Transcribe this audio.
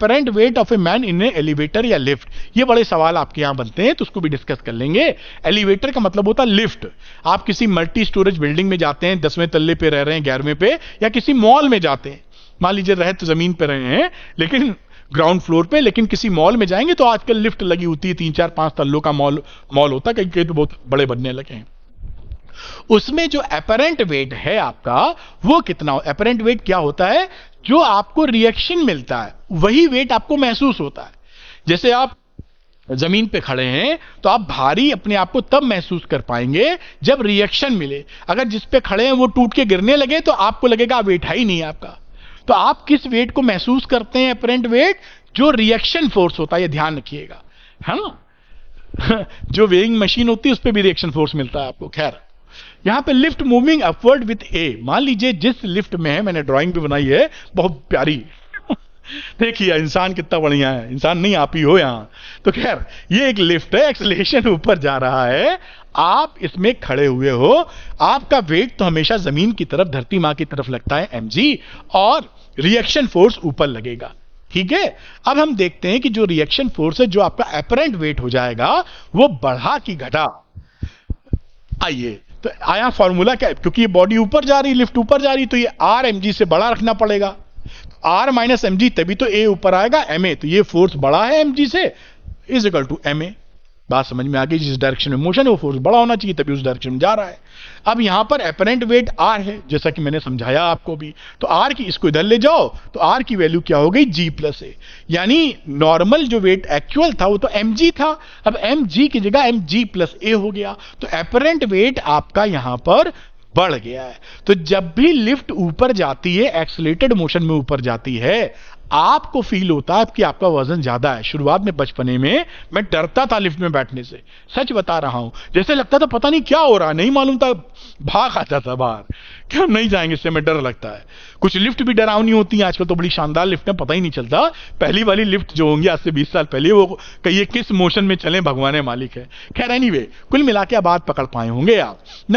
Apparent weight of a man in A elevator या lift. ये बड़े सवाल आपके यहां बनते हैं तो उसको भी डिस्कस कर लेंगे। एलिवेटर का मतलब होता है लिफ्ट। आप किसी मल्टी स्टोरेज बिल्डिंग में जाते हैं, 10वें तल्ले पे रह रहे हैं, 11वें पे, या किसी मॉल में जाते हैं, मान लीजिए रहे तो जमीन पे रहे हैं लेकिन ग्राउंड फ्लोर पे, लेकिन किसी मॉल में जाएंगे तो आजकल लिफ्ट लगी होती है, 3 4 5 तल्लों का मॉल होता है, कहीं तो बहुत बड़े बनने लगे हैं। उसमें जो अपेरेंट वेट है आपका वो कितना, अपेरेंट वेट क्या होता है, जो आपको रिएक्शन मिलता है वही वेट आपको महसूस होता है। जैसे आप जमीन पे खड़े हैं तो आप भारी अपने आप को तब महसूस कर पाएंगे जब रिएक्शन मिले। अगर जिस पे खड़े हैं वो टूट के गिरने लगे तो आपको लगेगा वेट है ही नहीं आपका। तो आप किस वेट को महसूस करते हैं, अपेरेंट वेट, जो रिएक्शन फोर्स होता है, ये ध्यान रखिएगा, है ना। जो वेइंग मशीन होती है उस पर भी रिएक्शन फोर्स मिलता है आपको। खैर, यहां पे लिफ्ट मूविंग अपवर्ड विथ ए, मान लीजिए जिस लिफ्ट में है, मैंने ड्राइंग भी बनाई है बहुत प्यारी देखिए इंसान कितना बढ़िया है, इंसान नहीं आप ही हो यहां। तो खैर ये एक लिफ्ट है, एक्सेलरेशन ऊपर जा रहा है, आप इसमें खड़े हुए हो, आपका वेट तो हमेशा जमीन की तरफ, धरती मां की तरफ लगता है mg, और रिएक्शन फोर्स ऊपर लगेगा। ठीक है, अब हम देखते हैं कि जो रिएक्शन फोर्स है, जो आपका अपेरेंट वेट हो जाएगा, वो बढ़ा कि घटा। आइए तो आया फॉर्मूला क्या है, क्योंकि ये बॉडी ऊपर जा रही, लिफ्ट ऊपर जा रही, तो ये r mg से बड़ा रखना पड़ेगा। r माइनस mg, तभी तो a ऊपर आएगा ma, तो ये फोर्स बड़ा है mg से, इज इक्वल टू ma। बात समझ में आ गई, जिस डायरेक्शन में मोशन है वो फोर्स बड़ा होना चाहिए, तभी उस डायरेक्शन में जा रहा है। अब यहां पर अपेरेंट वेट r है, जैसा कि मैंने समझाया आपको भी, तो r की, इसको इधर ले जाओ तो r की वैल्यू क्या हो गई, g प्लस ए, यानी नॉर्मल जो वेट एक्चुअल था वो तो mg था, अब mg की जगह mg प्लस ए हो गया, तो अपेरेंट वेट आपका यहां पर बढ़ गया है। तो जब भी लिफ्ट ऊपर जाती है, एक्सीलरेटेड मोशन में ऊपर जाती है, आपको फील होता है कि आपका वजन ज्यादा है। शुरुआत में बचपने में मैं डरता था लिफ्ट में बैठने से, सच बता रहा हूं, जैसे लगता था पता नहीं क्या हो रहा है, नहीं मालूम था, भाग आता था बाहर, क्या नहीं जाएंगे, इससे मैं डर लगता है। कुछ लिफ्ट भी डरावनी होती है, आजकल तो बड़ी शानदार लिफ्ट है, पता ही नहीं चलता पहली वाली लिफ्ट जो होंगी आज से 20 साल पहले, वो कहिए किस मोशन में चले, भगवान मालिक है। खैर एनीवे, कुल मिला के बात पकड़ पाए होंगे आप।